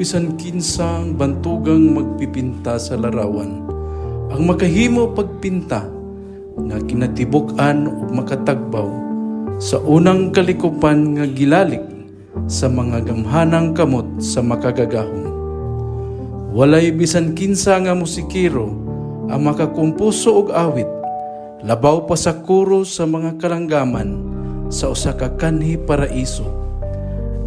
bisan kinsang bantugang magpipinta sa larawan. Ang makahimo pagpinta nga kinatibuk-an ug makatagbaw sa unang kalikupan nga gilalik sa mga gamhanang kamot sa makagagahom. Walay bisan kinsa nga musikero ang makakumpuso og awit, labaw pa sa kuro sa mga kalanggaman sa usa ka kanhi paraiso.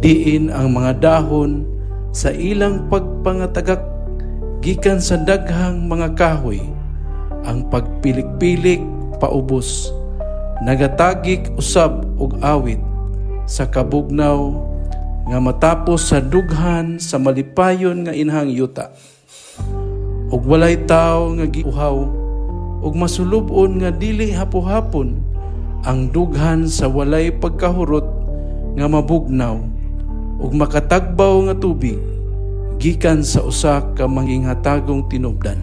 Diin ang mga dahon sa ilang pagpangatagak gikan sa daghang mga kahoy, ang pagpilik-pilik paubos, nagatagik usab og awit sa kabugnaw nga matapos sa dughan sa malipayon nga inhang yuta. Ug walay tawo nga giuhaw ug masulub-on nga dili hapo-hapon ang dughan sa walay pagkahurot nga mabugnaw ug makatagbaw nga tubig gikan sa usa ka manginghatagong tinubdan.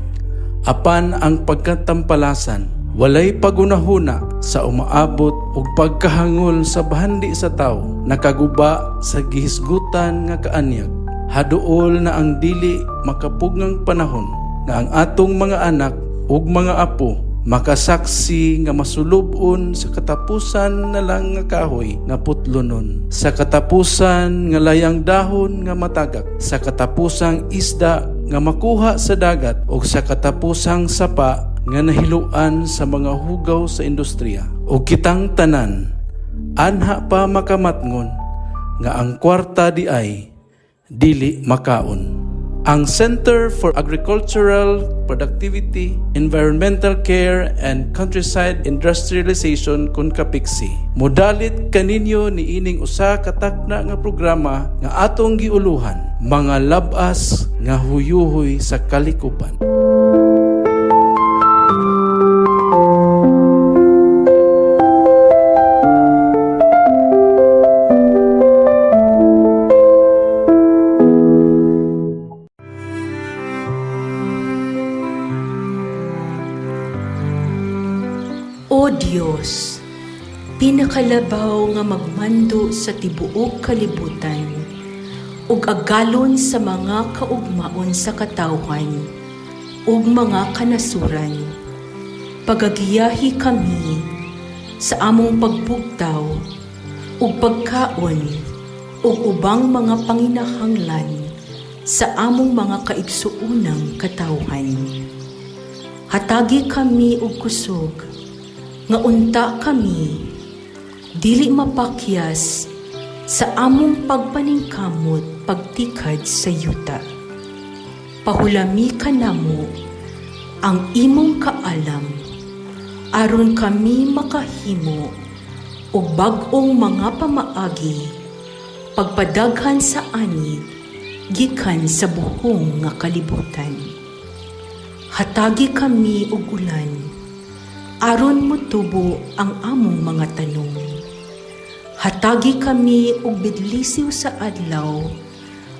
Apan ang pagkatampalasan walay pagunahuna sa umaabot ug pagkahangol sa bahandi sa tawo, nakaguba sa gihisgutan nga kaanyag. Haduol na ang dili makapugngang panahon nga ang atong mga anak ug mga apo makasaksi nga masulub-on sa katapusan na lang nga kahoy nga putlonon, sa katapusan nga layang dahon nga matagak, sa katapusang isda nga makuha sa dagat o sa katapusang sapa nga nahiluan sa mga hugaw sa industriya. O kitang tanan, anha pa makamatngon nga ang kwarta di ay dili makaon. Ang Center for Agricultural Productivity, Environmental Care, and Countryside Industrialization kun kapiksi modalit kaninyo ni ining usa ka takna nga programa nga atong giuluhan, mga labas nga huyuhoy sa kalikupan. O Diyos, pinakalabaw nga magmando sa tibuok kalibutan, ug agalon sa mga kaugmaon sa katawhan, ug mga kanasuran. Pagagiyahi kami sa among pagbugtaw, ug pagkaon, ug ubang mga panginahanglan sa among mga kaigsuunang katawhan. Hatagi kami og kusog, nga unta kami, dili mapakyas sa among pagpaningkamot pagtikad sa yuta. Pahulami ka namo ang imong kaalam, aron kami makahimo og bag-ong mga pamaagi, pagpadaghan sa ani, gikan sa buhong nga kalibutan. Hatagi kami og ulan, aron motubo ang among mga tanong. Hatagi kami og bidlisiw sa adlaw,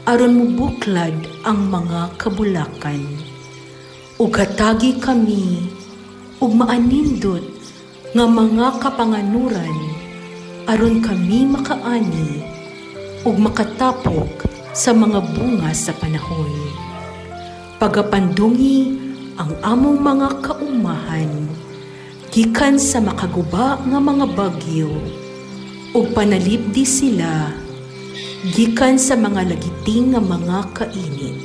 aron mubuklad ang mga kabulakan. Ug hatagi kami og maanindot nga mga kapanganuran, aron kami makaani ug makatapok sa mga bunga sa panahon. Pagapandungi ang among mga kaumahan, gikan sa makaguba nga mga bagyo, ug panalipdi sila gikan sa mga lagiting nga mga kainit.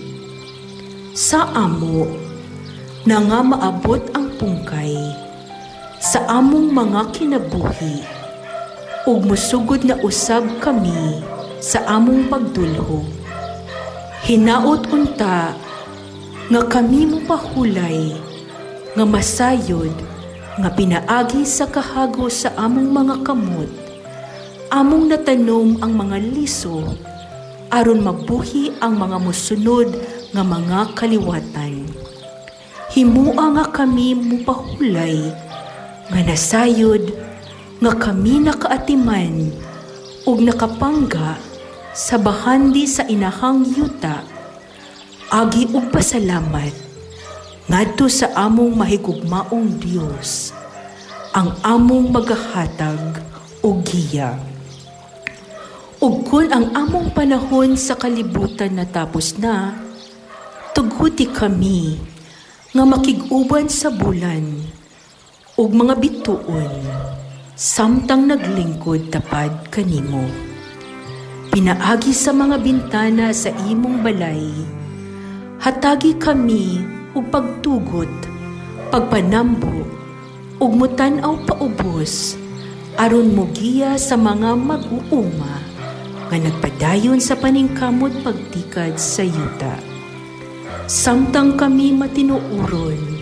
Sa amo na nga maabot ang pungkay sa among mga kinabuhi, ug musugod na usab kami sa among pagdulhog. Hinaot unta nga kami mopahulay nga masayod nga pinaagi sa kahago sa among mga kamot, among natanom ang mga liso, aron mabuhi ang mga musunod nga mga kaliwatan. Himua nga kami mupahulay, nga nasayod, nga kami nakaatiman, ug nakapangga sa bahandi sa inahang yuta, agi ug pasalamat ngadto sa among mahigugmaong Dios, ang among magahatag og giya. Ug kun ang among panahon sa kalibutan natapos na, tuguti kami nga makig-uban sa bulan ug mga bituon samtang naglingkod tapad kanimo. Pinaagi sa mga bintana sa imong balay, hatagi kami ug pagtugot, pagpanambo ug mutan-aw paubos aron mogiya sa mga mag-uuma nga nagpadayon sa paningkamot pagtikad sa yuta. Samtang kami matinuuron,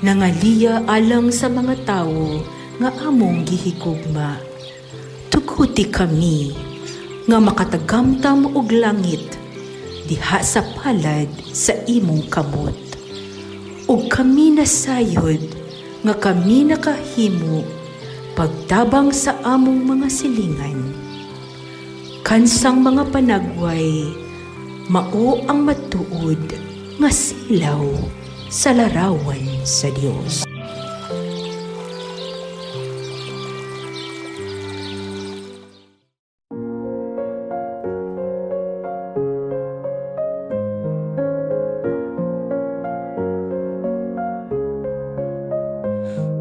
nangaliya alang sa mga tawo nga among gihigugma. Tuguti kami nga makatagamtam og langit diha sa palad sa imong kamot. Ug kami nasayod nga kami nakahimo pagtabang sa among mga silingan. Kansang mga panagway, mao ang matuod nga silaw sa larawan sa Dios.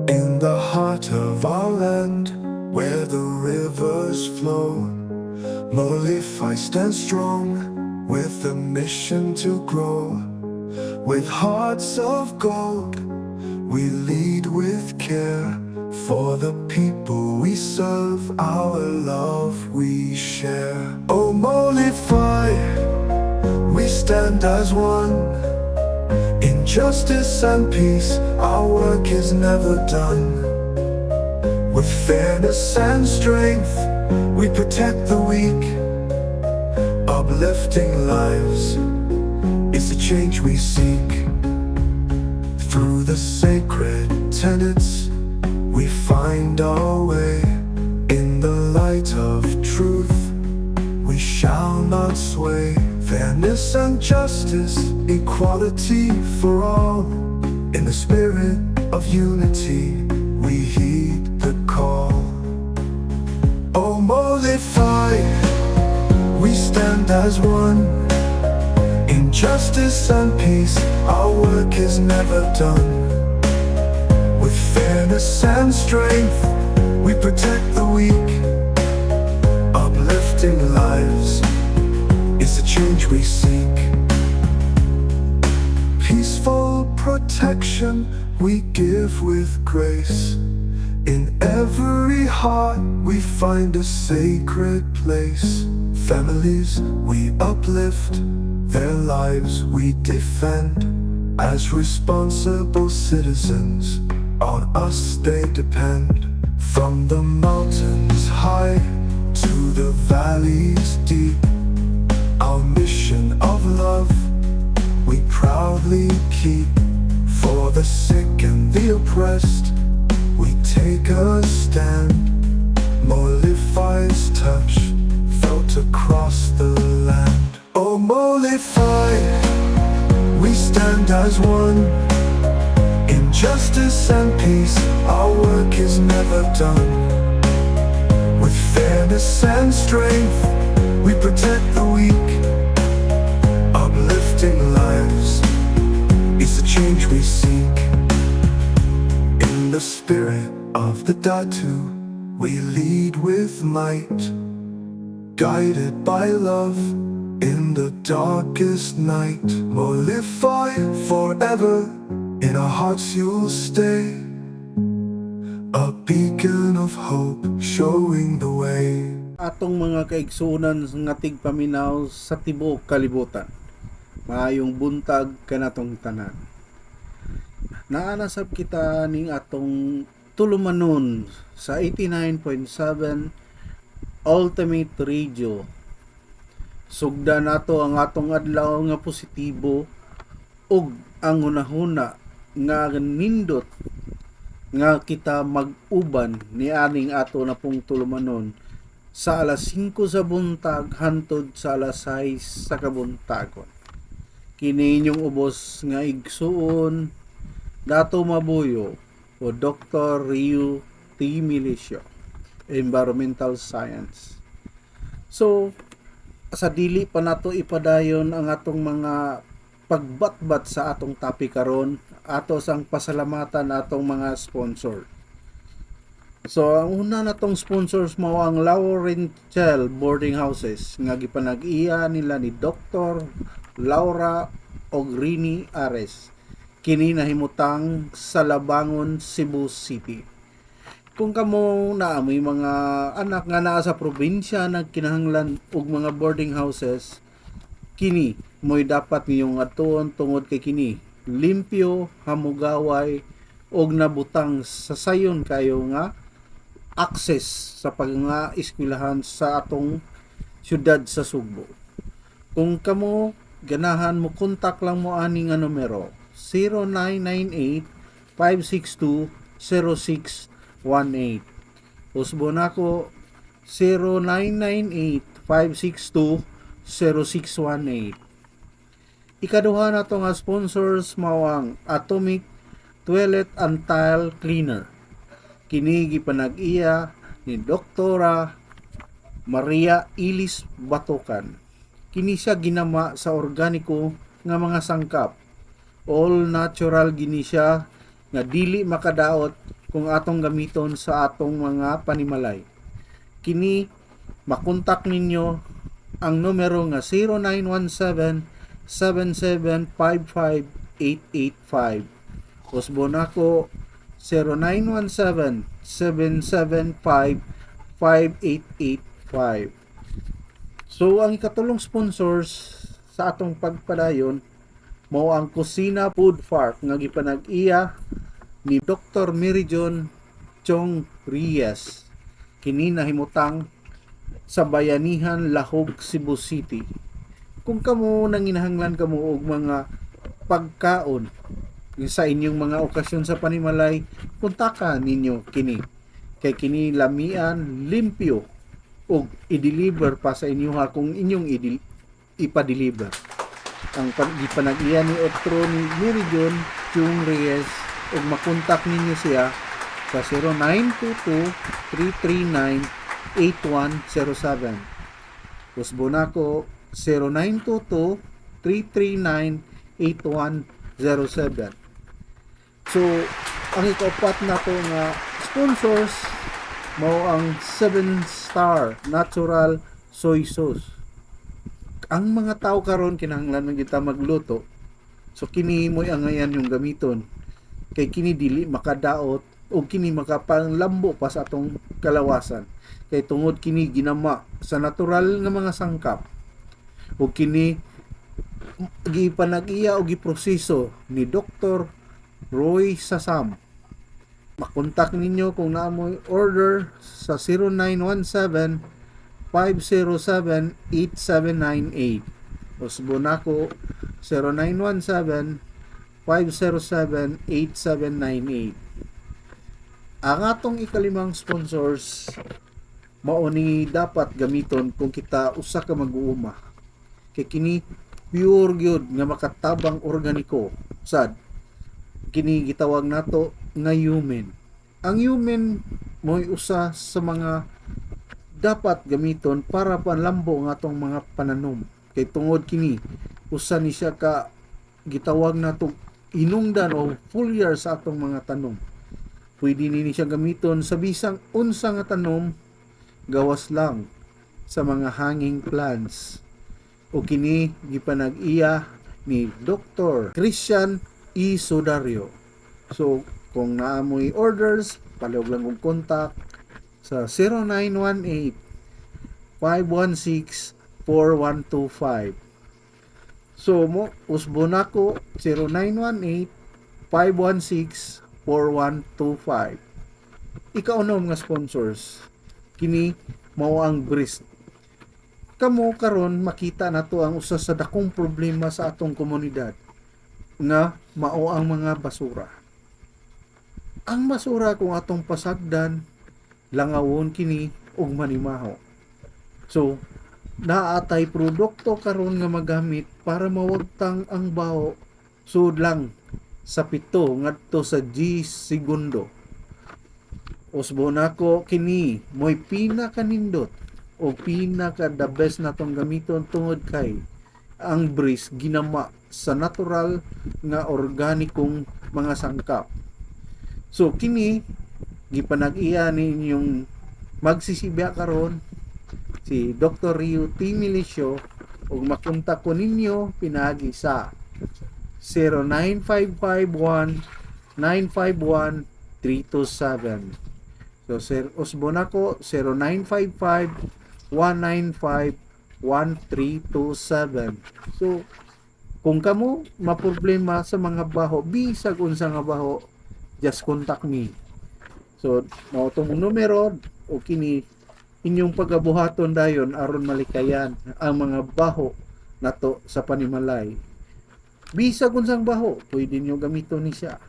In the heart of our land, where the rivers flow, Molify stands strong with a mission to grow. With hearts of gold, we lead with care. For the people we serve, our love we share. Oh, Molify, we stand as one. In justice and peace, our work is never done. With fairness and strength, we protect the weak. Uplifting lives is the change we seek. Through the sacred tenets, we find our way. In the light of truth, we shall not sway. Fairness and justice, equality for all. In the spirit of unity, we heed the call. Oh, Molify, we stand as one. In justice and peace, our work is never done. With fairness and strength, we protect the weak. Uplifting lives is the change we seek. Peaceful protection we give with grace. In every heart we find a sacred place. Families we uplift, their lives we defend. As responsible citizens, on us they depend. From the mountains high to the valleys deep, our mission of love we proudly keep. For the sick and the oppressed, we take a stand. Molify's touch felt across the land. Oh, Molify, we stand as one. In justice and peace, our work is never done. With fairness and strength, we protect the weak. Uplifting lives is the change we seek. In the spirit of the Datu, we lead with might. Guided by love in the darkest night. Molify forever, in our hearts you'll stay. A beacon of hope showing the way. Atong mga kaigsunan nga tigpaminaw sa tibuok kalibutan. Maayong buntag kanatong tanan. Naanasab kita ning atong tulumanon sa 89.7 Ultimate Radio. Sugda nato ang atong adlaw nga positibo ug ang hunahuna nga nindot nga kita mag-uban ni aning ato na pong tulumanon sa alas 5 sa buntag hantod sa alas 6 sa kabuntagon. Kini inyong ubos nga igsuon Dato Mabuyo o Dr. Ryu T. Milicio, Environmental Science. So sa dili pa nato ipadayon ang atong mga pagbatbat sa atong topic karon, ato sang pasalamatan atong mga sponsor. So ang una natong sponsors mao ang Laurential Boarding Houses nga gipanag-iya nila ni Dr. Laura Ogrini Ares. Kini nahimutang sa Labangon, Cebu City. Kung kamo naamoy mga anak nga naa sa probinsya nagkinahanglan og mga boarding houses, kini mo'y dapat ninyong atuon tungod kay kini limpyo, hamugaway og nabutang sa sayon kayo nga access sa pag-eskwelahan sa atong syudad sa Sugbo. Kung kamo ganahan mo, kontak lang mo ani nga numero 0998-562-0618. Usbo na ko 0998-562-0618. Ikaduha na to nga sponsors mao ang Atomic Toilet and Tile Cleaner. Kini gipanag-iya ni Doktora Maria Ilis Batokan. Kini siya ginama sa organiko nga mga sangkap. All natural gini siya nga dili makadaot kung atong gamiton sa atong mga panimalay. Kini makontak ninyo ang numero nga 0917-7755-885. Usbo na ko 0917-775-5885. So ang ikatulong sponsors sa atong pagpadayon mao ang Kusina Food Park nga gipanag-iya ni Dr. Merijon Chong Reyes. Kini nahimutang sa Bayanihan, Lahog, Cebu City. Kung kamo nanginahanglan kamo og mga pagkaon sa inyong mga okasyon sa panimalay, kontakan ninyo kini. Kay kini lamian, limpyo og i-deliver pa sa inyo ha kung inyong ipa-deliver. Ang gipanag-iya ni Otro ni Merijon Chong Reyes ug makontak ninyo siya sa 0922-339-8107. Usbo na ko 0922-339-8107. So ang ikaapat na to nga sponsors mao ang 7-Star Natural Soy Sauce. Ang mga tao karon kinahanglan man kita magluto. So kini mo'y angayan yung gamiton. Kay kini dili makadaot o kini makapanlambo pa sa atong kalawasan. Kay tungod kini ginama sa natural nga mga sangkap. O kini gipanag-iya o giproseso ni Dr. Roy Sasam. Makontak ninyo kung naamoy order sa 0917-507-8798. Usbo na ko 0917-507-8798. Ang atong ikalimang sponsors mao ni dapat gamiton kung kita usa ka mag-uuma. Kay kini pure gyud nga makatabang organiko. Sad kini gitawag nato nga human. Ang human mo'y usa sa mga dapat gamiton para panlambo ng atong mga pananom. Kay tungod kini usa ni siya ka gitawag nato inungdan o foliar sa atong mga tanom. Pwede nini siya gamiton sa bisang unsa nga tanom gawas lang sa mga hanging plants. O kini gipanag-iya ni Dr. Christian E. Sodario. So kung naamoy orders, palihog lang kong contact sa 0918-516-4125. So mo usbo na ko 0918-516-4125. Ikaunom nga sponsors kini mao ang Brist. Kamo karon makita nato ang usa sa dakong problema sa atong komunidad nga mao ang mga basura. Ang basura kung atong pasagdan, langawon kini og manimaho. So naatay produkto karon nga magamit para mawagtang ang baho sud lang sa 7 ngadto sa 10 segundo. Usbo nako kini moy pinakanindot o pinaka the best natong gamiton tungod kay ang breeze ginama sa natural nga organikong mga sangkap. So kini gipanag-iya ninyong magsisibya karon si Dr. Rio T. Milicio ug makontak ko ninyo pinagi sa 0955-1951-327. So, Sir Osbon ako, 0955-195-1327. So, kung kamo maproblema sa mga baho, bisag unsa nga baho, just contact me. So, mao tong numero o kini inyong pagabuhaton dayon aron malikayan ang mga baho nato sa panimalay. Bisag unsang baho, pwede nyo gamiton ni siya.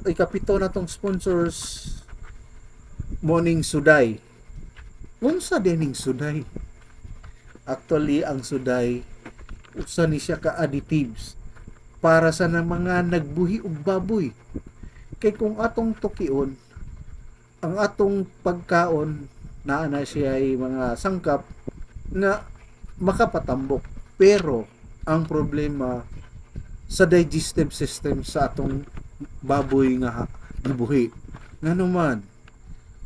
Ikapito na tong sponsors morning suday. Unsa dining suday? Actually, ang suday usa ni siya ka additives para sa mga nagbuhi og baboy. Kay kung atong tukion, ang atong pagkaon naa na siya ay mga sangkap na makapatambok. Pero ang problema sa digestive system sa atong baboy nga gibuhi. Nga naman,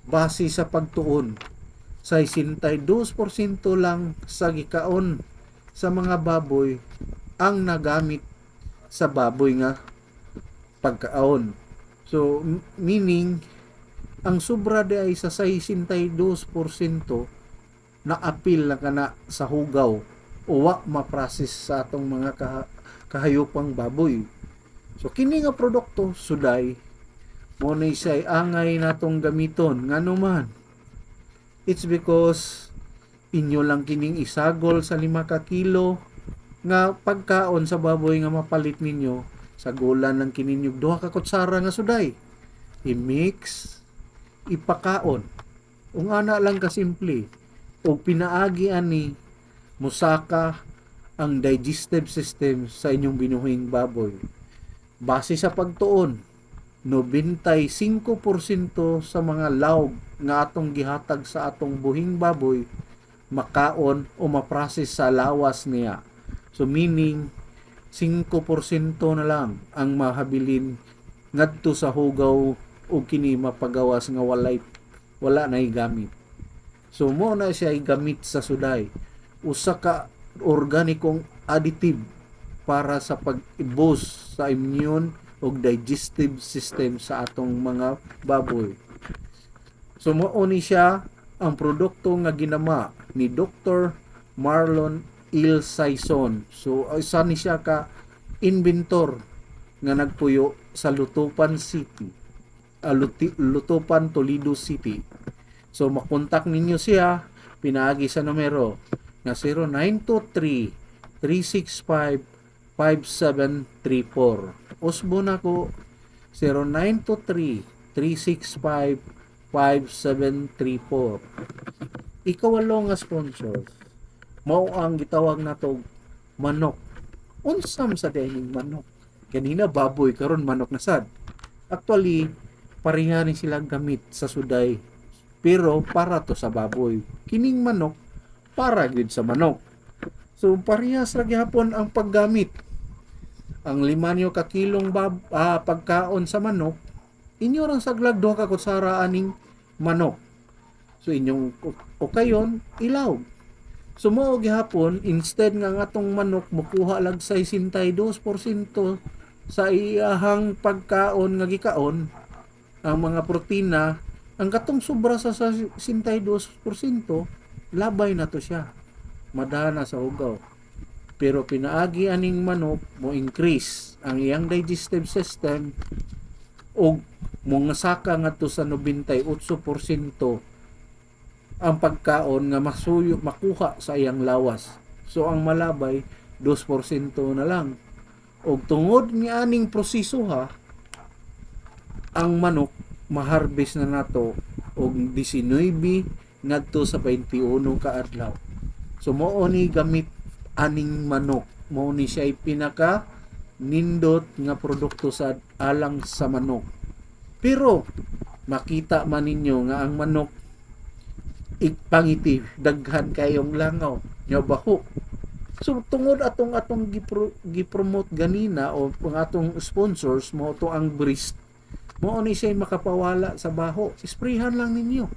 base sa pagtuon, sa 62% lang sa gikaon sa mga baboy ang nagamit sa baboy nga pagkaon. So, meaning, ang sobra di ay sa 62% na apil na kana sa hugaw o wa maprocess sa atong mga kahayupang baboy. So, kini nga produkto, suday, mo na isa'y angay natong gamiton. Nga naman, it's because inyo lang kining isagol sa 5 ka kilo nga pagkaon sa baboy nga mapalit ninyo, sagulan lang kininyog 2 ka kutsara nga suday. I-mix, ipakaon. Ung ana lang kasimple. O pinaagi ani musaka ang digestive system sa inyong binuhing baboy. Base sa pagtuon, 95% sa mga lawg nga atong gihatag sa atong buhing baboy makaon o maprocess sa lawas niya. So meaning 5% na lang ang mahabilin ngadto sa hugaw o kini mapagawas nga wala na gamit. So mo na siya gamit sa suday. Usa ka organikong additive para sa pag-boost sa immune o digestive system sa atong mga baboy. So mo ni siya ang produkto nga ginama ni Dr. Marlon Il Saison. So isa ni siya ka inventor nga nagpuyo sa Lutupan City. Lutupan, Toledo City. So makontak ninyo siya pinaagi sa numero na 0923-365-5734. Osbon ako 0923-365-5734. Ikawalo nga sponsor mao ang gitawag nato manok. Unsam sa dining manok? Kanina baboy, karon manok na sad. Actually, pareha ni sila gamit sa suday, pero para to sa baboy. Kining manok para gid sa manok. So parehas ra gyapon ang paggamit. Ang 5 nyo ka kilong pagkaon sa manok, inyo rang saglag 2 ka kutsara aning manok. So inyong okayon ilaw. So mao gihapon, instead nga atong manok mukuha lag 62% sa iyahang pagkaon nga gikaon, ang mga protina, ang katong sobra sa 62%, labay na to siya. Madana sa hugaw. Pero pinaagi aning manok mo increase ang iyang digestive system o mga saka ngadto sa 98% ang pagkaon nga masuyo makuha sa iyang lawas. So ang malabay 2% na lang. Og tungod ni aning proseso ha, ang manok maharvest na nato og 19 ngadto sa 21 ka adlaw. So mao ni gamit aning manok. Mao ni siya pinaka nindot nga produkto sa alang sa manok. Pero makita man ninyo nga ang manok pangiti daghan kayong langaw nya baho. So tungod atong gipromote ganina o ang atong sponsors mo to ang Brist, mo ni siya makapawala sa baho. Sprayhan lang ninyo.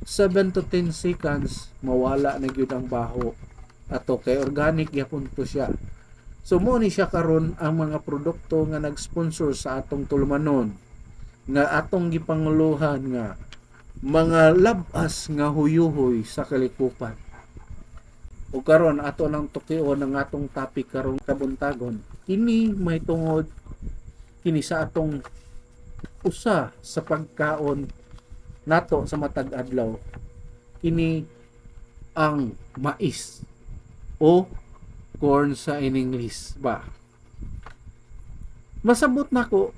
7 to 10 seconds mawala na gyud ang baho. Ato kay organic gyapon to siya. So mo ni siya karon ang mga produkto nga nag-sponsor sa atong tulumanon nga atong gipanguluhan nga mga labas nga huyuhoy sa kalikupan. O karon ato nang tukion ang atong topic karong kabuntagon. Kini may tungod kini sa atong usa sa pagkaon nato sa matag adlaw. Kini ang mais o corn sa in English ba. Masabot nako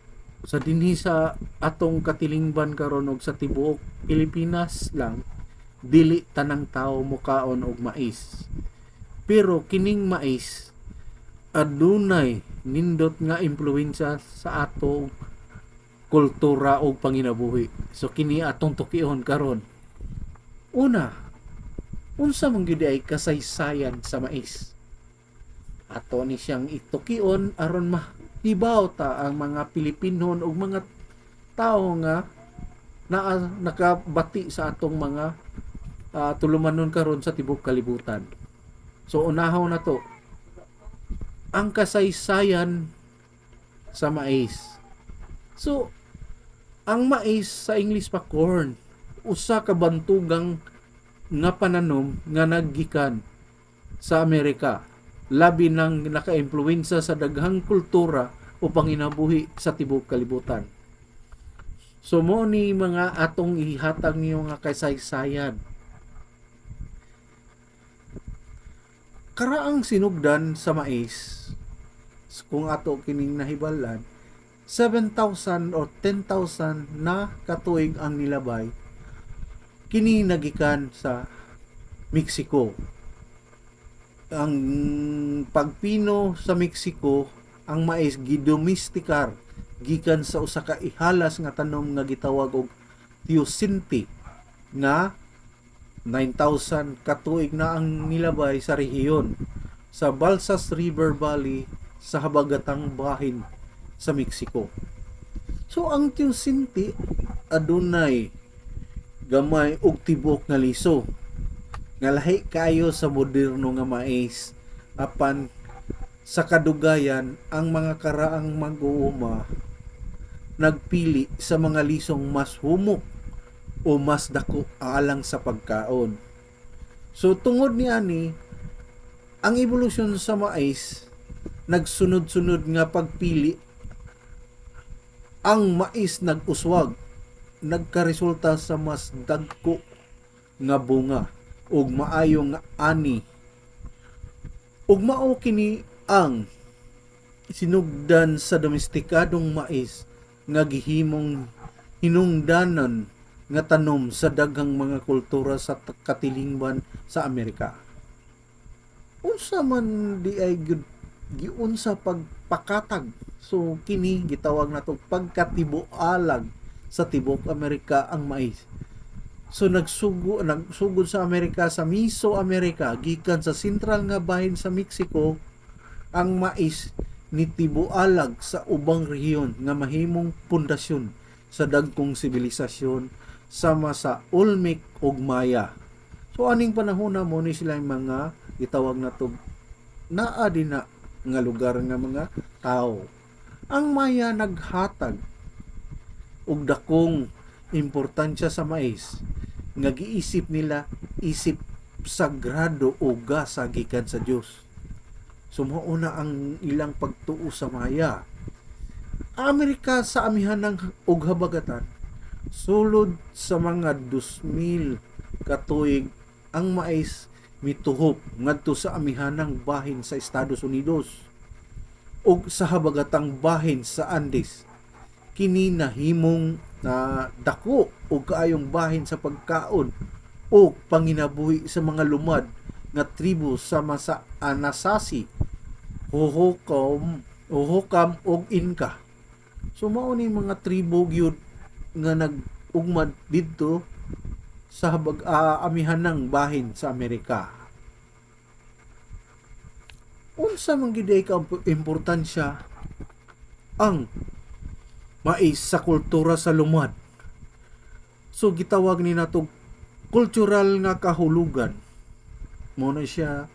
sa dinhi sa atong katilingban karon og sa tibuok Pilipinas lang, dili tanang tao mukaon og mais. Pero kining mais adunay nindot nga impluwensya sa atong kultura o panginabuhi. So kini atong tukion karon. Una, unsa man gyud ay kasaysayan sa mais? Ato ni siyang itukion aron mahibaw ta ang mga Pilipinon o mga tao nga nakabati sa atong mga tulumanon karon sa tibuok kalibutan. So unahaw na to ang kasaysayan sa mais. So ang mais sa English pa corn, usa ka bantugang nga pananom nga naggikan sa Amerika. Labi nang naka-impluwensya sa daghang kultura o panginabuhi sa tibuok kalibutan. So mo ni mga atong ihatag niyo nga kasaysayan. Karaang sinugdan sa mais, kung ato kining nahibalan, 7,000 or 10,000 na katuig ang nilabay kini nagikan sa Mexico. Ang pagpino sa Mexico, ang mais gidomestikar gikan sa usa ka ihalas nga tanom nga gitawag og teosinte nga 9,000 katuig na ang nilabay sa rehiyon sa Balsas River Valley sa habagatang bahin sa Mexico. So ang teosinte adunay gamay og tibok nga liso nga lahi kayo sa moderno nga mais. Apan sa kadugayan ang mga karaang mag-uuma nagpili sa mga lisong mas humok o mas dako alang sa pagkaon. So tungod ni ani ang evolusyon sa mais nagsunod-sunod nga pagpili. Ang mais nag-uswag, nagkaresulta sa mas dagko nga bunga ug maayo nga ani. Ug mao kini ang sinugdan sa domestikadong mais nga gihimong hinungdanan nga tanom sa daghang mga kultura sa katilingban sa Amerika. Unsa man di ay giunsa pagpakatag. So kini gitawag nato pagkatibualag sa tibuok Amerika ang mais. So nagsugod sa Amerika, sa Mesoamerica, gikan sa sentral nga bahin sa Mexico, ang mais ni tibualag sa ubang rehiyon nga mahimong pundasyon sa dagkong sibilisasyon sama sa Olmec ug Maya. So aning panahon na mo ni sila mga gitawag nato naa din na nga lugar nga mga tao. Ang Maya naghatag og dakong importansya sa mais nga giisip nila isip sagrado o gasa gikan sa Dios. So mauna ang ilang pagtuo sa Maya. Amerika sa amihanang og habagatan sulod sa mga 2,000 katuig ang mais mituhop ngadto sa amihanang bahin sa Estados Unidos ug sa habagatang bahin sa Andes. Kini nahimong na dako o kaayong bahin sa pagkaon o panginabuhi sa mga lumad nga tribo sama sa Anasazi, Hohokam o Inca. So mao ni mga tribo gyud nga nag-ugmad didto sa amihan ng bahin sa Amerika. Unsa man gid ka importansya ang mais sa kultura sa lumad. So gitawag ni nato cultural nga kahulugan. Mo na siya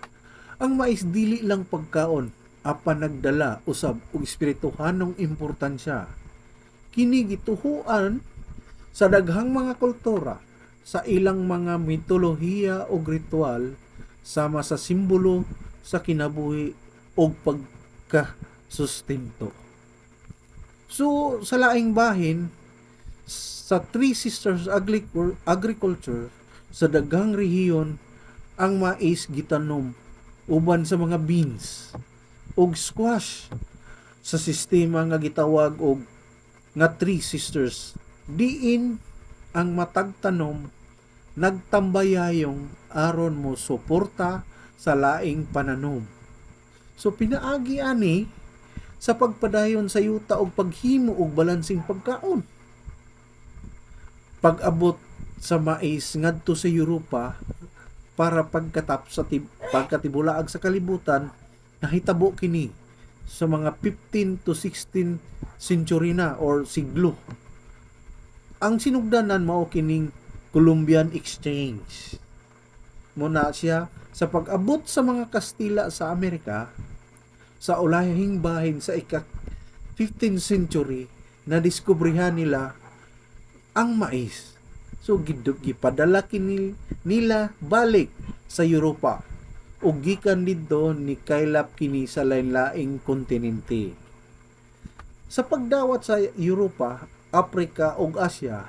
ang mais dili lang pagkaon apan nagdala usab og espirituhanong importansya. Kini gituhuan sa daghang mga kultura sa ilang mga mitolohiya o ritual sama sa simbolo sa kinabuhi o pagkasustento. So, sa laing bahin, sa Three Sisters Agriculture, sa daghang rehiyon, ang mais gitanom uban sa mga beans og squash sa sistema nga gitawag og nga Three Sisters. Diin ang matag tanom nagtambayayong aron mo suporta sa laing pananom. So pinaagi ani sa pagpadayon sa yuta og paghimo og balansing pagkaon. Pag-abot sa mais ngadto sa Europa para pagkatibulaag sa kalibutan, nahitabo kini sa mga 15 to 16 century na or siglo. Ang sinugdanan mao kining Columbian Exchange. Muna siya sa pag-abot sa mga Kastila sa Amerika, sa ulahing bahin sa ika-15th century, na diskubrihan nila ang mais. So gipadala nila balik sa Europa ug gikan didto ni kaylap kini sa lain-laing kontinente. Sa pagdawat sa Europa, Africa ug Asia,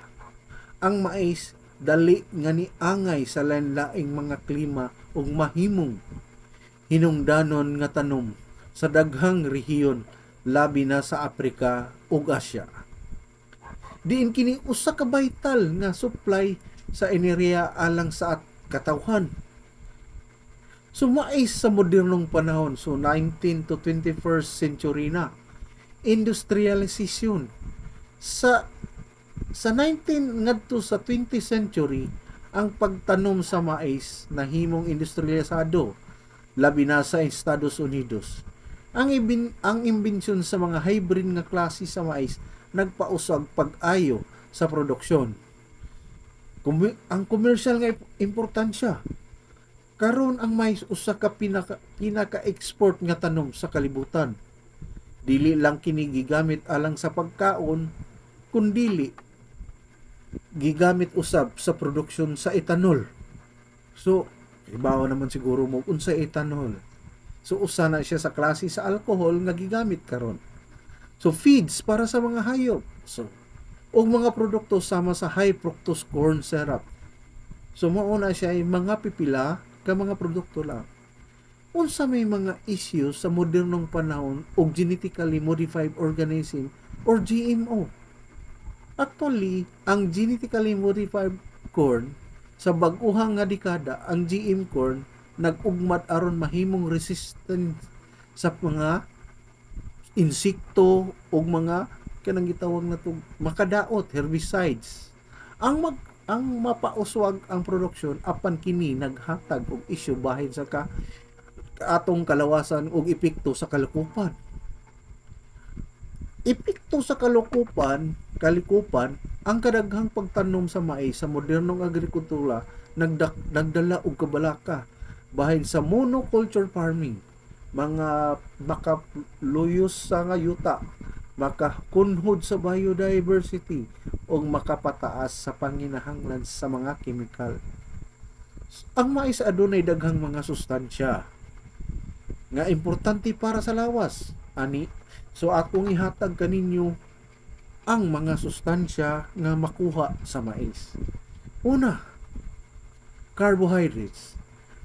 ang mais dali nga niangay sa lain-laing mga klima ug mahimong hinungdanon nga tanom sa daghang rehiyon labi na sa Africa ug Asia. Diin kini usa ka vital nga supply sa enerhiya alang sa katawhan. So mais sa modernong panahon, so 19 to 21st century na, industrialization sa 19 ngadto sa 20th century, ang pagtanom sa mais nahimong industrialisado labi na sa Estados Unidos. Ang imbensyon sa mga hybrid nga klase sa mais nagpausag pag-ayo sa produksyon. Ang commercial nga importansya. Karon ang mais usa ka pinaka-export nga tanom sa kalibutan. Dili lang kini gigamit alang sa pagkaon, kundili gigamit usab sa produksyon sa ethanol. So, ibaw naman siguro mo unsa ethanol. So, usa na siya sa klase sa alcohol nga gigamit karon. So, feeds para sa mga hayop. So, og mga produkto sama sa high fructose corn syrup. So, mao na siya ay mga pipila ka mga produkto lang. Unsa may mga issues sa modernong panahon og genetically modified organism or GMO. Actually, ang genetically modified corn sa bag-uhang nga dekada, ang GM corn nag-ugmat aron mahimong resistant sa mga insekto o mga kanang gitawag na to makadaot, herbicides. Ang mapauswag ang produksyon apan kini naghatag og isyu bahin sa atong kalawasan og epekto sa kalikupan. Epekto sa kalikupan, ang kadaghang pagtanom sa mais sa modernong agrikultura nagdala og kabalaka bahin sa monoculture farming, mga makaluyos sa nga yuta, makakunhod sa biodiversity o makapataas sa panginahanglan sa mga kemikal. Ang mais adunay daghang mga sustansya nga importante para sa lawas. Ani, so akong ihatag kaninyo ang mga sustansya nga makuha sa mais. Una, carbohydrates.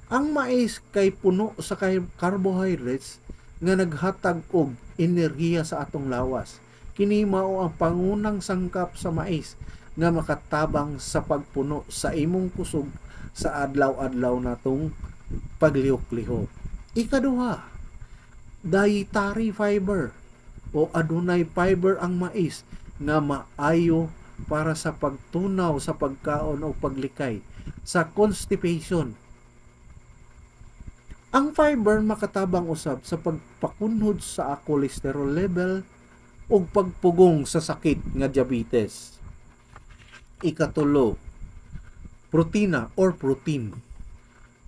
Ang mais kay puno sa carbohydrates nga naghatag og enerhiya sa atong lawas. Kini mao ang pangunang sangkap sa mais nga makatabang sa pagpuno sa imong kusog sa adlaw-adlaw natong paglihok-lihok. Ikaduha, dietary fiber o adunay fiber ang mais nga maayo para sa pagtunaw sa pagkaon o paglikay sa constipation. Ang fiber makatabang usab sa pagpakunhod sa cholesterol level ug pagpugong sa sakit nga diabetes. Ikatulo, protina or protein.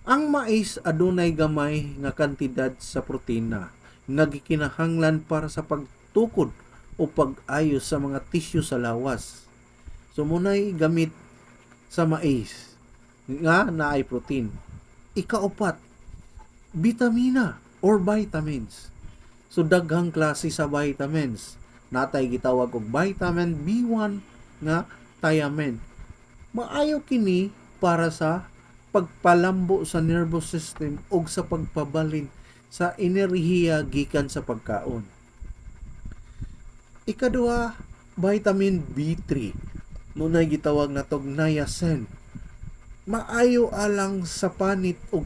Ang mais adunay gamay nga kantidad sa protina nga gikinahanglan para sa pagtukod o pag-ayos sa mga tissue sa lawas. So munay gamit sa mais nga naay protein. Ikaapat, vitamina or vitamins. So daghang klase sa vitamins. Natay gitawag og vitamin B1 nga thiamine. Maayo kini para sa pagpalambo sa nervous system ug sa pagpabalin sa enerhiya gikan sa pagkaon. Ikaduha, vitamin B3. Munay gitawag natog niacin. Maayo alang sa panit ug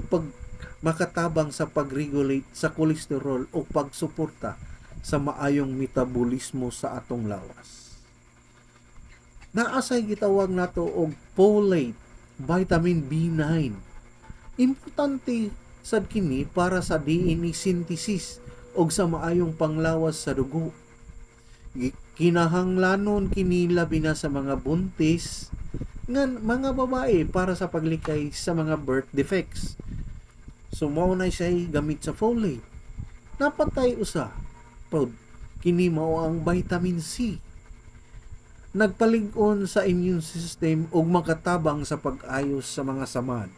makatabang sa pag-regulate sa kolesterol o pagsuporta sa maayong metabolismo sa atong lawas. Naasay gitawag nato og folate, vitamin B9. Importante sad kini para sa DNA synthesis o sa maayong panglawas sa dugo. Kinahanglanon kini labi na sa mga buntis nga mga babae para sa paglikay sa mga birth defects. So mao na siya gamit sa folate. Napatay usa pod kini mao ang vitamin C. Nagpalig-on sa immune system ug makatabang sa pag-ayos sa mga samad.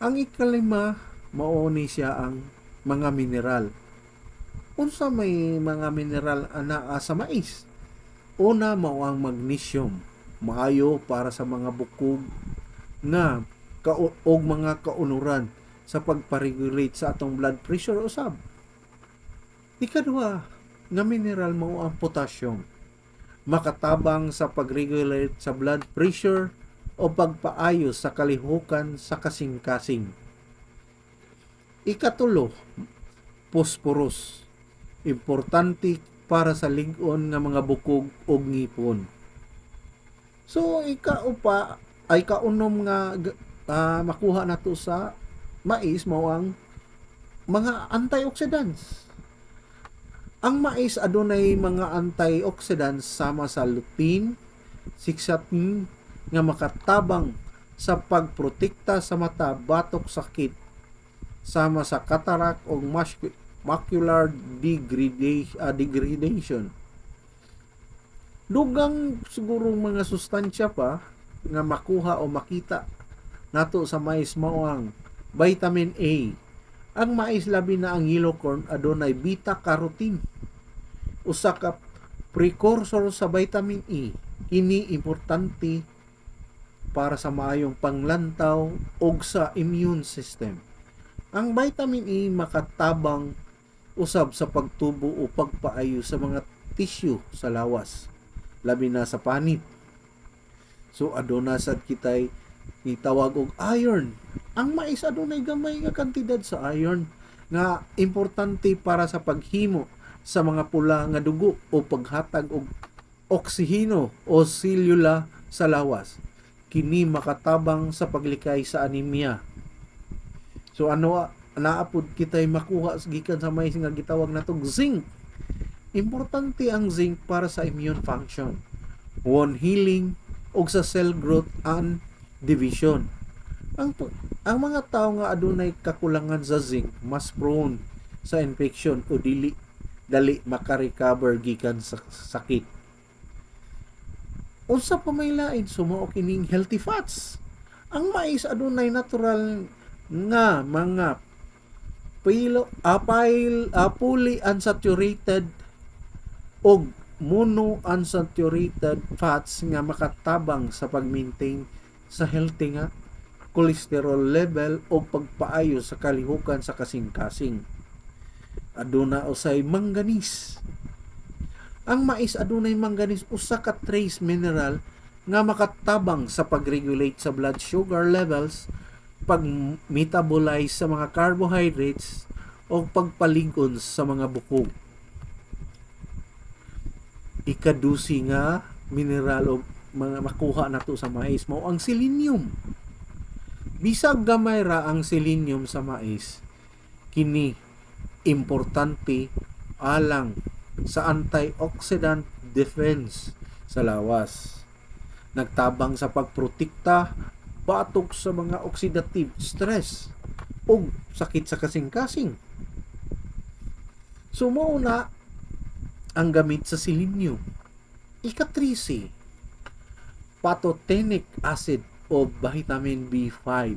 Ang ikalima, mao ni siya ang mga mineral. Unsa may mga mineral anaa sa mais? Una mao ang magnesium, maayo para sa mga bukog nga og mga kaunuran sa pagparegulate sa atong blood pressure usab. Ikaduha nga mineral mao ang potassium, makatabang sa pag-regulate sa blood pressure o pagpaayos sa kalihukan sa kasing-kasing. Ikatulo, phosphorus, importante para sa lig-on nga mga bukog o ngipon. So ikaupa ay kaunom nga makuha nato sa mais mao ang mga antioxidants. Ang mais adunay mga antioxidants sama sa lutein, zeaxanthin nga makatabang sa pagprotekta sa mata batok sakit sama sa cataract o macular degradation. Dugang sigurong mga sustansya pa nga makuha o makita nato sa mais mao ang vitamin A. Ang mais labi na ang yellow corn adunay beta-carotene, usa ka precursor sa vitamin E. Kini importante para sa maayong panglantaw ug sa immune system. Ang vitamin E makatabang usab sa pagtubo o pagpaayo sa mga tissue sa lawas, labi na sa panit. So aduna sad kitay itawag og iron. Ang mais adunay gamay nga kantidad sa iron nga importante para sa paghimo sa mga pula nga dugo o paghatag og oksiheno o selula sa lawas. Kini makatabang sa paglikay sa anemia. So naapod kitay makuha gikan sa mais nga gitawag natong zinc. Importante ang zinc para sa immune function, wound healing ug sa cell growth and division. Ang mga tao nga adunay kakulangan sa zinc mas prone sa infection o dali makarecover gikan sa sakit. Unsa pa may lain sumao kining healthy fats. Ang mais adunay natural nga mga polyunsaturated o monounsaturated fats nga makatabang sa pag-maintain sa healthy nga cholesterol level o pagpaayo sa kalihukan sa kasing-kasing. Aduna usay manganese. Ang mais adunay manganese, usa ka trace mineral nga makatabang sa pag-regulate sa blood sugar levels, pag-metabolize sa mga carbohydrates o pagpalig-on sa mga bukog. Ikadusi nga mineral o mga makuha nato sa mais mao ang selenium. Bisag gamay ra ang selenium sa mais, kini importante alang sa antioxidant defense sa lawas. Nagtabang sa pagprotekta batok sa mga oxidative stress o sakit sa kasing-kasing. Sumuuna ang gamit sa selenium. Ika-13, pantothenic acid o vitamin B5.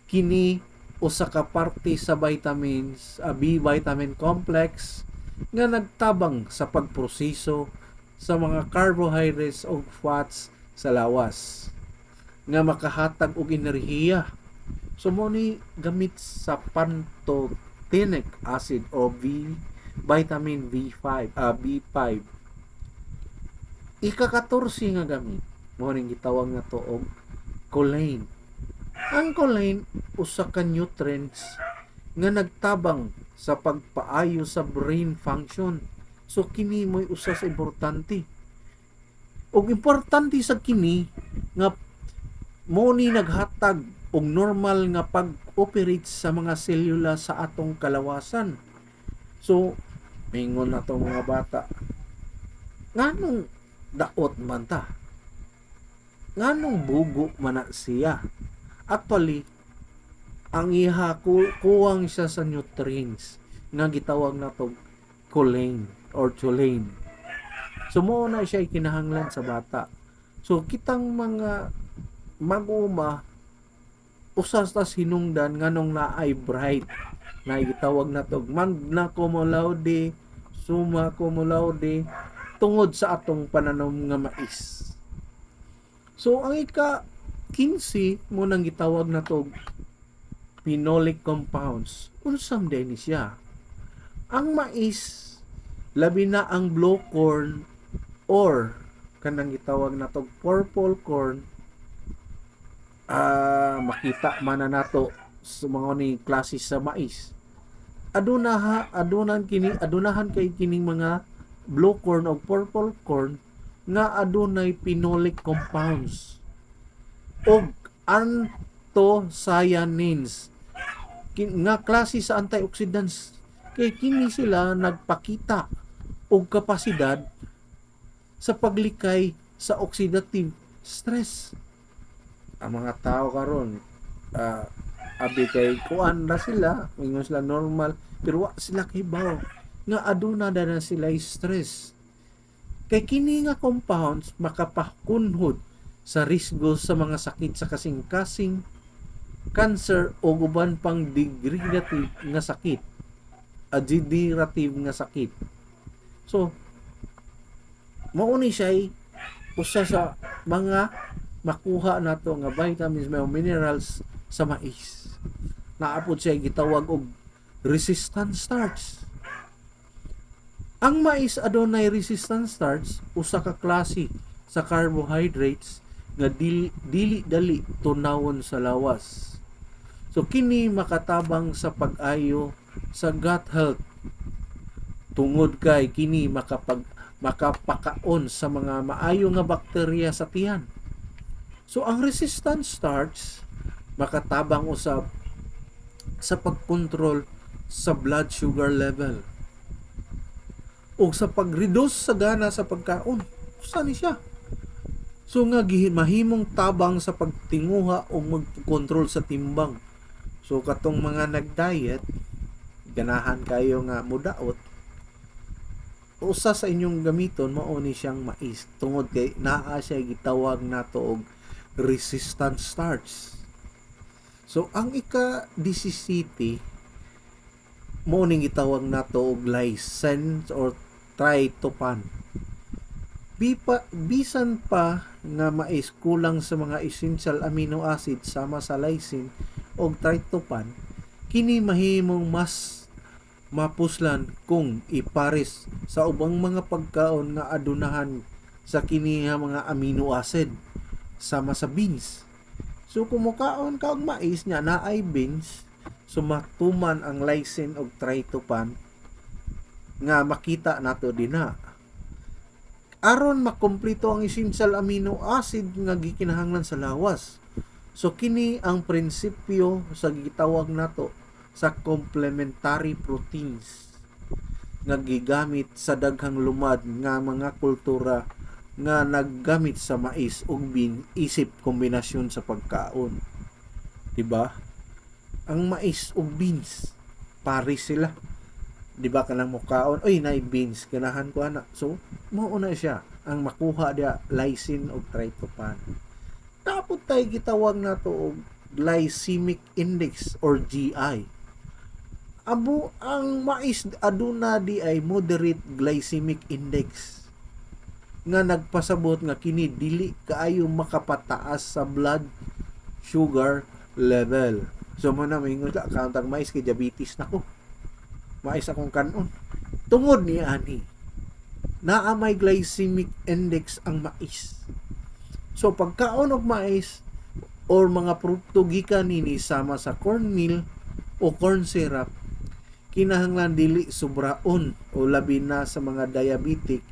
Kini usa ka parte sa vitamins, B vitamin complex nga nagtabang sa pagproseso sa mga carbohydrates o fats sa lawas nga makahatag og enerhiya. So mo ni gamit sa pantothenic acid o vitamin B5. Ika-14 nga gamit mo ning gitawag nga to og choline. Ang choline usa ka nutrients nga nagtabang sa pagpaayo sa brain function. So kini mo'y usa sa importante. Og importante sa kini nga mo ni naghatag og normal nga pag-operate sa mga selula sa atong kalawasan. So mingon na tong mga bata, nganong daot man ta? Nganong bugo man na siya? Actually, ang iha kuwang siya sa nutrients nga gitawag na to choline or choline. So mo na siya kinahanglan sa bata. So kitang mga mag-uma usas tas hinungdan nganong naay bright na gitawag na to magna cum laude, summa cum laude tungod sa atong pananom nga mais. So ang ika-15 mo nang gitawag na to phenolic compounds. Unsam din siya? Ang mais, labi na ang blue corn or kanang gitawag na to purple corn, makita man na nato sa mga ni klase sa mais. Adunahan kay kining mga blue corn o purple corn nga adunay phenolic compounds o anthocyanins nga klase sa antioxidants. Kay kini sila nagpakita og kapasidad sa paglikay sa oxidative stress. Ang mga tao karon abi kay kuan na sila, ingon sila normal, pero wa sila kibaw nga aduna na sila stress. Kay kini nga compounds makapakunhod sa risgo sa mga sakit sa kasing-kasing, cancer o uban pang degenerative nga sakit. Degenerative nga sakit. So, mauni siya usa sa mga makuha nato nga vitamins o minerals sa mais. Naapod siya gitawag og resistant starch. Ang mais adunay resistant starch, usa ka klase sa carbohydrates nga dili dali tunawon sa lawas. So kini makatabang sa pag-ayo sa gut health. Tungod kay kini makapakaon sa mga maayo nga bakterya sa tiyan. So ang resistant starch makatabang usab sa pagkontrol sa blood sugar level o sa pag-reduce sa gana sa pagkaon. Usa ni siya. So nga mahimong tabang sa pagtinguha o magkontrol sa timbang. So katong mga nag-diet, ganahan kayo nga mudaot, usa sa inyong gamiton mao ni siyang mais tungod kay naa siya gitawag nato og resistant starch. So ang ika-17 mo ning gitawag nato og lysine or tryptophan. Bisan pa nga mais kulang sa mga essential amino acid sama sa lysine o tryptophan, kini mahimong mas mapuslan kung ipares sa ubang mga pagkaon nga adunahan sa kini nga mga amino acid sama sa beans. So kung mukaon ka og mais nya naay beans, sumatuman ang lysine o tryptophan nga makita nato dinha. Aron makumpleto ang essential amino acid nga gikinahanglan sa lawas. So kini ang prinsipyo sa gitawag nato sa complementary proteins nga gigamit sa daghang lumad nga mga kultura nga naggamit sa mais ug bean isip kombinasyon sa pagkaon. Diba? Ang mais ug beans pares sila. Diba kanang mukaon, oy nay beans ganahan ko ana. So mao na siya ang makuha dia lysine ug tryptophan. Tapos tayo gitawag nato og glycemic index or GI. Amo ang mais aduna di ay moderate glycemic index nga nagpasabot nga kini dili kaayo makapataas sa blood sugar level. So mo na mingon ta kauntang mais kay diabetes nako. Mais akong kanon. Tungod ni ani naa may glycemic index ang mais. So pagkaon og mais or mga produkto gikan nini sama sa cornmeal o corn syrup kinahanglan dili sobraon o labi na sa mga diabetic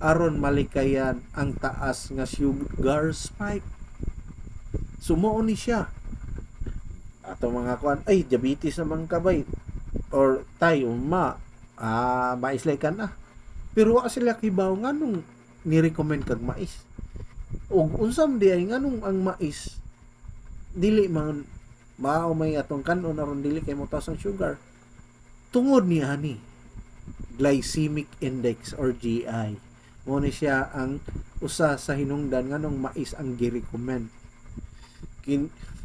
aron malikayan ang taas nga sugar spike. Sumuo ni siya. Ato mga kuan ay diabetes naman kabay or tayo maislay ka na. Pero wa sila kibaw nganong ni-recommend kag mais. Ug unsam di ay nganong ang mais dili man mao may atong kanon aron dili kay motaas ang sugar. Tungod ni ani glycemic index or GI. Mo ni siya ang usa sa hinungdan nganong mais ang gi-recommend.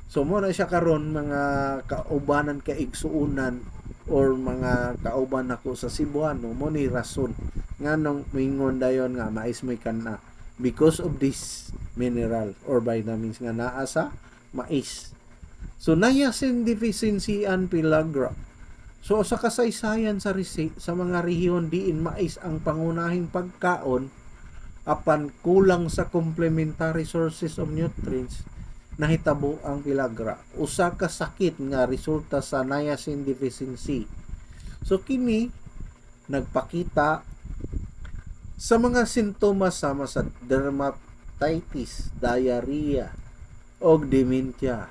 So mo na siya karon mga kaubanan ka igsuunan or mga kauban nako sa Cebuano mo ni rason nganong mingon dayon nga mais may kana because of this mineral or vitamins nga naa sa mais. So niacin deficiency and pellagra. So sa kasaysayan sa mga rehiyon diin mais ang pangunahing pagkaon apan kulang sa complementary sources of nutrients nahitabo ang pellagra. Usa ka sakit nga resulta sa niacin deficiency. So kini nagpakita sa mga sintomas sama sa dermatitis, diarrhea og dementia.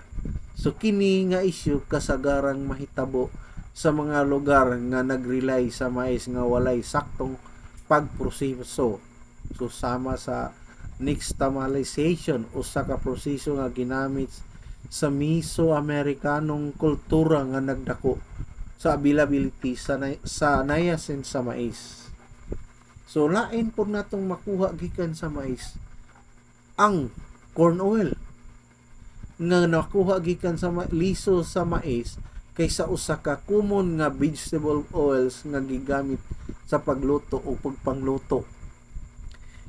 So kini nga issue kasagarang mahitabo sa mga lugar nga nag-rely sa mais nga walay saktong pagproseso. So sama sa nixtamalization usa ka proseso nga ginamit sa Mesoamerikanong kultura nga nagdako sa availability sa niacin sa mais. So lain po natong makuha gikan sa mais ang corn oil nga nakuha gikan sa liso sa mais kaysa usa ka common nga vegetable oils nga gigamit sa pagluto o pagpangluto.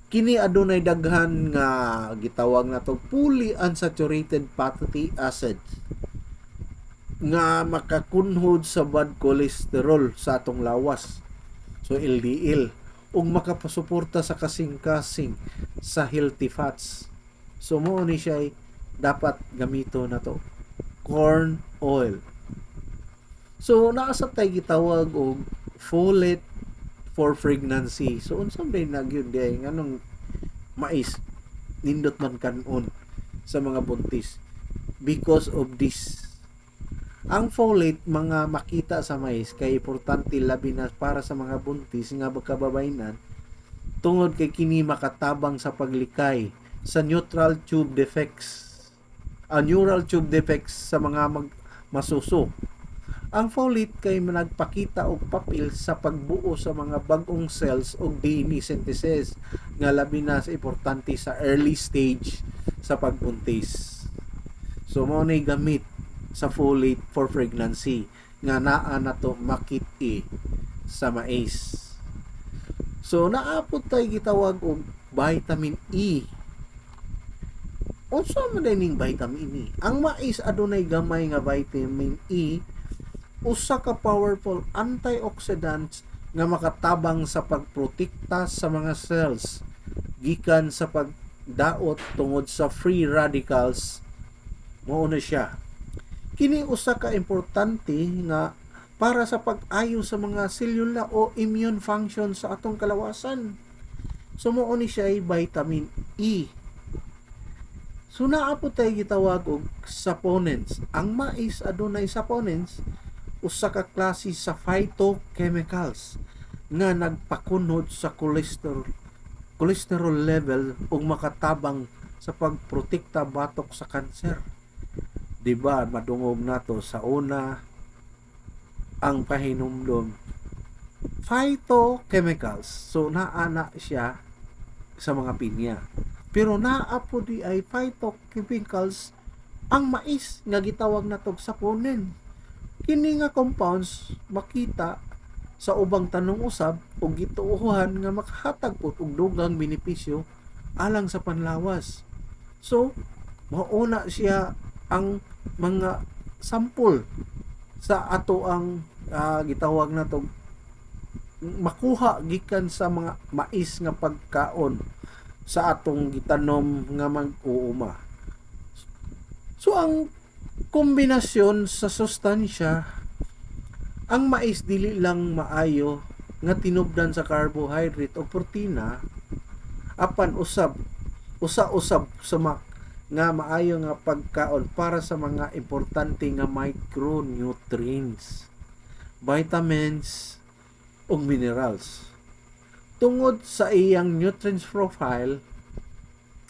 Kini adunay daghan nga gitawag nato polyunsaturated fatty acids nga makakunhod sa bad cholesterol sa atong lawas. So LDL ug makapasuporta sa kasing-kasing sa healthy fats. So mo ni siya dapat gamito na to corn oil. So naasa tay gitawag og folate for pregnancy. So unsam day nagyud day nganong mais nindot man kanon sa mga buntis because of this. Ang folate mga makita sa mais kay importante labi na para sa mga buntis nga kababayenan tungod kay kini makatabang sa paglikay sa neural tube defects sa mga masuso. Ang folate kay nagpakita og papel sa pagbuo sa mga bag-ong cells og DNA synthesis nga labi na sa importante sa early stage sa pagbuntis. So mo nay gamit sa folate for pregnancy nga naa nato makit-i sa mais. So naapod tay gitawag og vitamin E. Unsa man ning vitamin E? Ang mais adunay gamay nga vitamin E, usa ka powerful antioxidants nga makatabang sa pagprotekta sa mga cells gikan sa pagdaot tungod sa free radicals. Mao na siya. Kini usa ka importante nga para sa pag-ayo sa mga selula o immune function sa atong kalawasan. So mao ni siya ay vitamin E. So naa po tayo gitawag og saponins. Ang mais adunay saponins, usa ka klase sa phytochemicals nga nagpakunod sa cholesterol level ug makatabang sa pagprotekta batok sa kanser. Diba madungog nato sa una ang pahinumdom phytochemicals. So naana siya sa mga pinya. Pero naa po di ay phytochemicals ang mais nga gitawag natog saponin. Kini nga compounds makita sa ubang tanong usab o gituohan nga makahatag po og dugang benepisyo alang sa panlawas. So mauna siya ang mga sample sa ato ang gitawag natog makuha gikan sa mga mais nga pagkaon sa atong gitanom nga mag-uuma. So ang kombinasyon sa sustansya, ang mais dili lang maayo nga tinubdan sa carbohydrate o protina, apan usa-usab sa nga maayo nga pagkaon para sa mga importante nga micronutrients, vitamins ug minerals. Tungod sa iyang nutrients profile,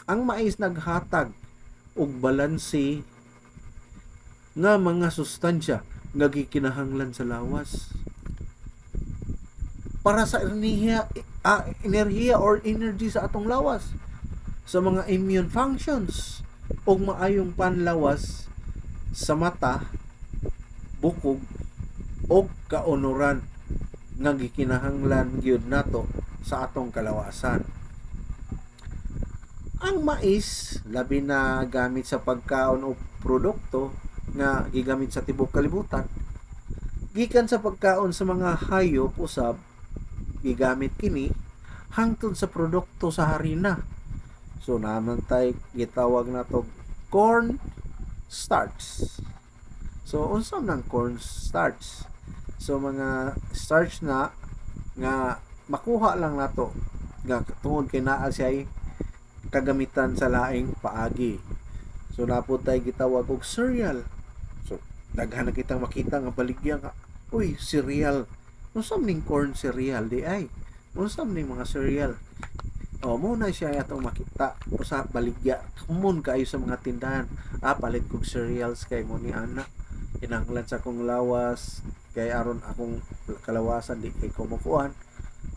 ang mais naghatag og balanse nga mga sustansya nga gikinahanglan sa lawas para sa enerhiya or energy sa atong lawas, sa mga immune functions ug maayong panlawas sa mata, bukog ug kaunuran nga gikinahanglan gyud nato sa atong kalawasan. Ang mais labi na gamit sa pagkaon o produkto nga gigamit sa tibuok kalibutan, gikan sa pagkaon sa mga hayop usab gigamit kini hangtod sa produkto sa harina. So naman tay gitawag nato corn starch. So unsa nang corn starch? So mga starch na nga makuha lang nato nga tungod kay naa siya kagamitan sa laing paagi. So napo tay gitawag og cereal. So daghan na kitang makita nga baligya nga uy cereal. Unsa ning corn cereal di ay? Unsa ning mga cereal? O mo na siya atong makita usa baligya common kaayo sa mga tindahan. Palit kog cereals kay mo ni ana. Kinahanglan sa akong lawas kay aron akong kalawasan di kay kumukuan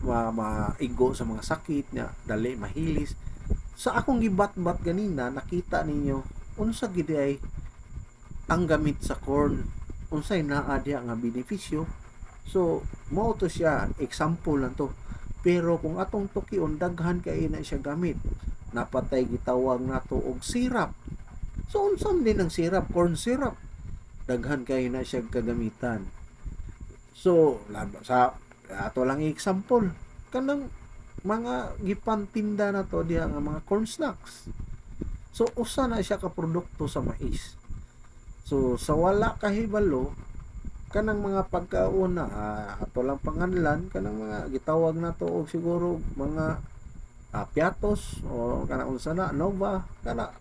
maigo sa mga sakit niya dali mahilis. Sa akong gibat-bat ganina nakita ninyo unsa gid ay ang gamit sa corn, unsay naa diha nga benepisyo. So mao to siya example lang to, pero kung atong tukion daghan kay na siya gamit. Napatay gitawag nato og syrup. So unsam din ang syrup, corn syrup, daghan kay na siya kagamitan. So sa ato lang example kanang mga gipantinda na to diha nga mga corn snacks. So usa na siya ka produkto sa mais. So sa wala kahibalo kanang mga pagkaon na ato lang panganlan kanang mga gitawag na to og siguro mga piatos o kanang unsa na nova kana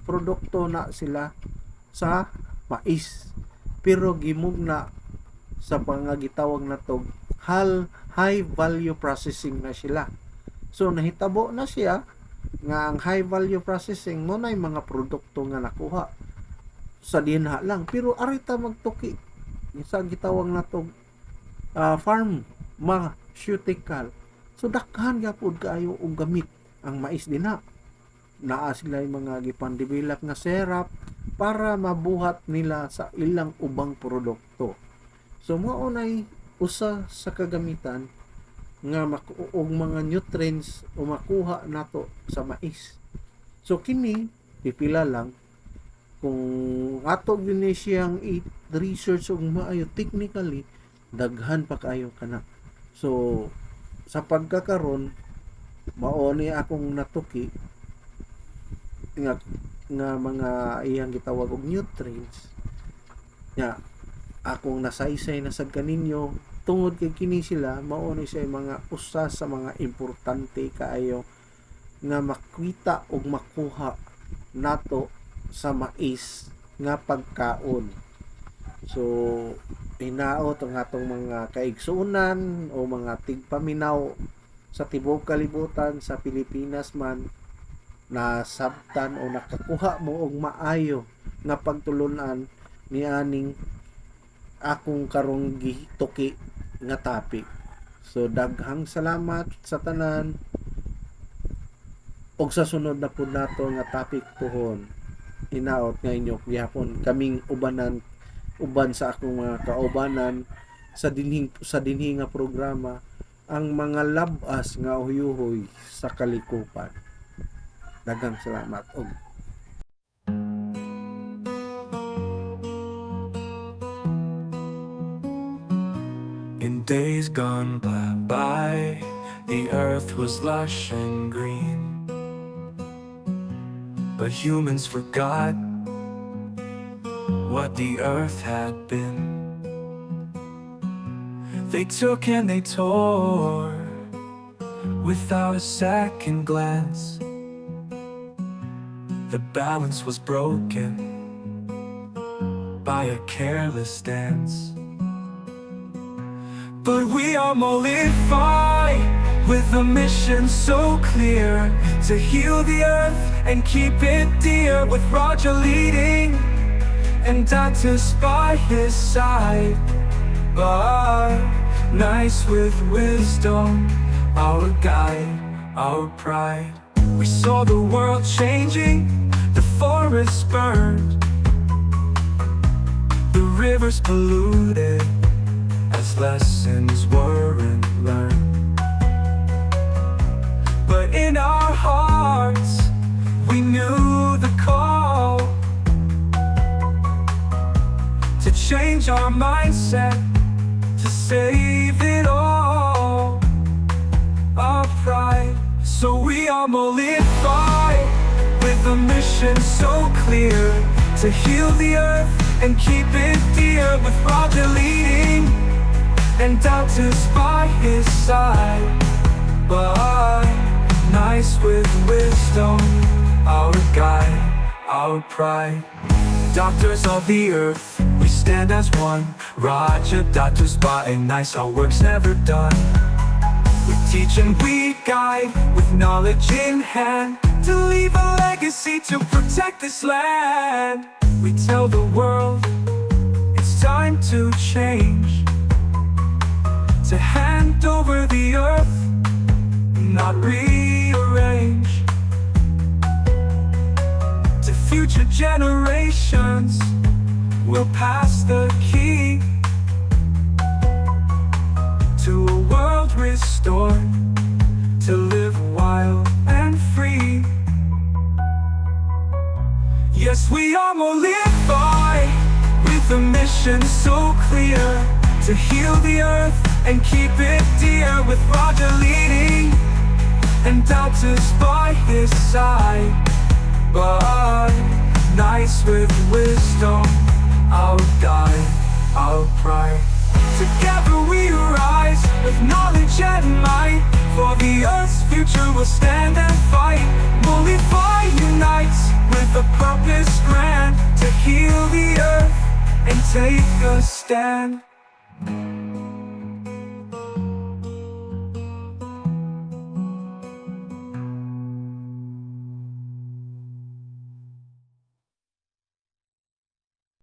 produkto na sila sa mais, pero gimugna sa pangagitawag na to high value processing na sila. So nahitabo na siya nga ang high value processing mo nay mga produkto nga nakuha sa dinha lang, pero arita magtuki sa gitawag na to pharmaceutical. So daghan gyapon kaayo og gamit ang mais dinha. Naa sila mga gipan-develop nga syrup para mabuhat nila sa ilang ubang produkto. So mao nay usa sa kagamitan nga og mga nutrients o makuha nato sa mais. So kini pipila lang kung ato gyud siyang i-research og maayo technically daghan pa kaayo kana. So sa pagkakaron mao ni akong natuki nga mga iyang gitawag og nutrients nga akong nasaysay na sad kaninyo tungod kay kini sila mao ni siya mga usa sa mga importante kaayo nga makita og makuha nato sa mais nga pagkaon. So hinaot ang atong mga kaigsunan o mga tigpaminaw sa tibuok kalibutan sa Pilipinas man, na sabtan o nakakuha mo og maayo nga pagtulunan ni aning akong karong gituki nga topic. So daghang salamat sa tanan, og sa sunod na pud nato nga topic pohon, hinaot nga inyo gihapon kaming uban sa akong mga kaubanan sa dinhi nga programa, ang mga labas nga uyuhoy sa kalikupan. Daghang salamat og In days gone by, the earth was lush and green. But humans forgot what the earth had been. They took and they tore without a second glance. The balance was broken by a careless dance. But we are mollified with a mission so clear, to heal the earth and keep it dear, with Roger leading and Datus by his side. But nice with wisdom, our guide, our pride. We saw the world changing, the forests burned, the rivers polluted, as lessons weren't learned. But in our hearts, we knew the call to change our mindset, to save it all, our pride. So we are mollified with a mission so clear, to heal the earth and keep it dear, with Roger leading and Datus by his side. But nice with wisdom, our guide, our pride. Doctors of the earth, we stand as one. Roger, Datus by and nice, our work's never done. We teach and we guide with knowledge in hand, to leave a legacy to protect this land. We tell the world it's time to change, to hand over the earth, not rearrange. To future generations, we'll pass the key to a world restored, to live wild and free. Yes, we are mollified with a mission so clear, to heal the earth and keep it dear, with Roger leading and Datus by his side. But nice with wisdom, our guide, our pride. Together we rise with knowledge and might, for the earth's future will stand and fight. Mollify unites with a purpose grand, to heal the earth and take a stand.